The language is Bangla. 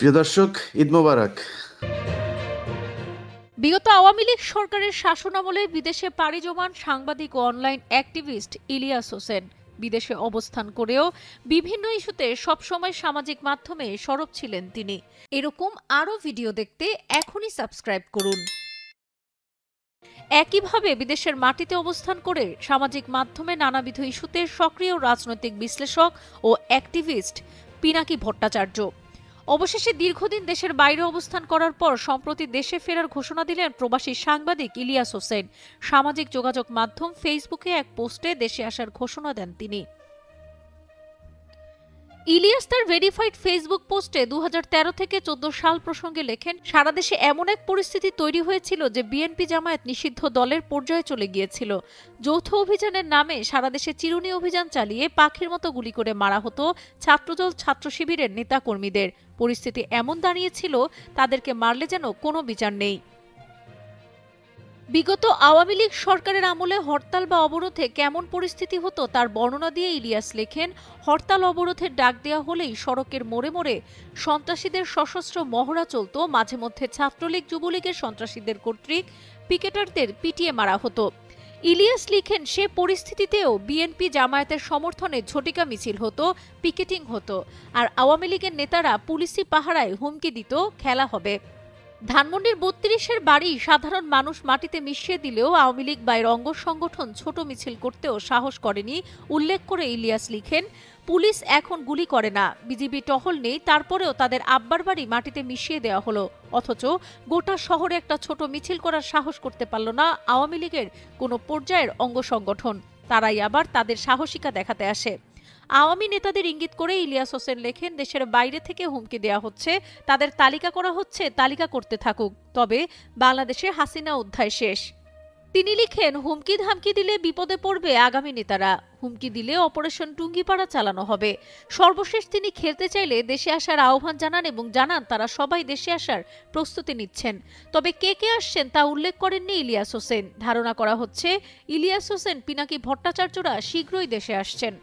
প্রিয় দর্শক, ঈদ মোবারক। বিগত আওয়ামী লীগ সরকারের শাসনামলে বিদেশে পাড়ি জমান সাংবাদিক ও অনলাইন অ্যাক্টিভিস্ট ইলিয়াস হোসেন বিদেশে অবস্থান করেও বিভিন্ন ইস্যুতে সবসময় সামাজিক মাধ্যমে সরব ছিলেন তিনি। এরকম আরও ভিডিও দেখতে এখনই সাবস্ক্রাইব করুন। একইভাবে বিদেশের মাটিতে অবস্থান করে সামাজিক মাধ্যমে নানাবিধ ইস্যুতে সক্রিয় রাজনৈতিক বিশ্লেষক ও অ্যাক্টিভিস্ট পিনাকি ভট্টাচার্য অবশেষে দীর্ঘদিন দেশের বাইরে অবস্থান করার পর সম্প্রতি দেশে ফেরার ঘোষণা দিলেন প্রবাসী সাংবাদিক ইলিয়াস হোসেন। সামাজিক যোগাযোগ মাধ্যম ফেসবুকে এক পোস্টে দেশে আসার ঘোষণা দেন তিনি। ইলিয়াস তার ভেরিফাইড ফেসবুক পোস্টে 2013 থেকে 14 সাল প্রসঙ্গে লেখেন, সারা দেশে এমন এক পরিস্থিতি তৈরি হয়েছিল যে বিএনপি জামায়াত নিষিদ্ধ দলের পর্যায়ে চলে গিয়েছিল। যৌথ অভিযানের নামে সারা দেশে চিরুনি অভিযান চালিয়ে পাখির মতো গুলি করে মারা হতো ছাত্রদল ছাত্র শিবিরের নেতাকর্মীদের। পরিস্থিতি এমন দাঁড়িয়েছিল তাদেরকে মারলে যেন কোনো বিচার নেই। বিগত আওয়ামী লীগ সরকারের আমলে হরতাল বা অবরোধে কেমন পরিস্থিতি হতো তার বর্ণনা দিয়ে ইলিয়াস লেখেন, হরতাল অবরোধের ডাক দেওয়া হলেই সড়কের মোড়ে মোড়ে সন্ত্রাসীদের সশস্ত্র মহড়া চলত। মাঝে মধ্যে ছাত্রলীগ যুবলীগের সন্ত্রাসীদের কর্তৃক পিকেটারদের পিটিয়ে মারা হতো। ইলিয়াস লিখেন, সে পরিস্থিতিতেও বিএনপি জামায়াতের সমর্থনে ঝটিকা মিছিল হতো, পিকেটিং হতো, আর আওয়ামী লীগের নেতারা পুলিশি পাহারায় হুমকি দিত খেলা হবে। ধানমন্ডির 32-এর বাড়ি সাধারণ মানুষ মাটিতে মিশিয়ে দিলেও আওয়ামী লীগ বা এর অঙ্গ সংগঠন ছোট মিছিল করতেও সাহস করেনি। উল্লেখ করে ইলিয়াস লিখেন, পুলিশ এখন গুলি করে না, বিজিবি টহল নেই, তারপরেও তাদের আব্বার বাড়ি মাটিতে মিশিয়ে দেওয়া হলো। অথচ গোটা শহরে একটা ছোট মিছিল করার সাহস করতে পারল না আওয়ামী লীগের কোনো পর্যায়ের অঙ্গ সংগঠন। তারাই আবার তাদের সাহসিকা দেখাতে আসে। আওয়ামী নেতাদের ইঙ্গিত করে ইলিয়াস হোসেন লেখেন, দেশের বাইরে থেকে হুমকি দেওয়া হচ্ছে, তাদের তালিকা করা হচ্ছে, তালিকা করতে থাকুক, তবে বাংলাদেশে হাসিনা অধ্যায় শেষ। তিনি লিখেন, হুমকি ধামকি দিলে বিপদে পড়বে আগামী নেতারা, হুমকি দিলে অপারেশন টুঙ্গিপাড়া চালানো হবে। সর্বশেষ তিনি খেলতে চাইলে দেশে আসার আহ্বান জানান এবং জানান তারা সবাই দেশে আসার প্রস্তুতি নিচ্ছেন। তবে কে কে আসছেন তা উল্লেখ করেননি ইলিয়াস হোসেন। ধারণা করা হচ্ছে ইলিয়াস হোসেন, পিনাকি ভট্টাচার্যরা শীঘ্রই দেশে আসছেন।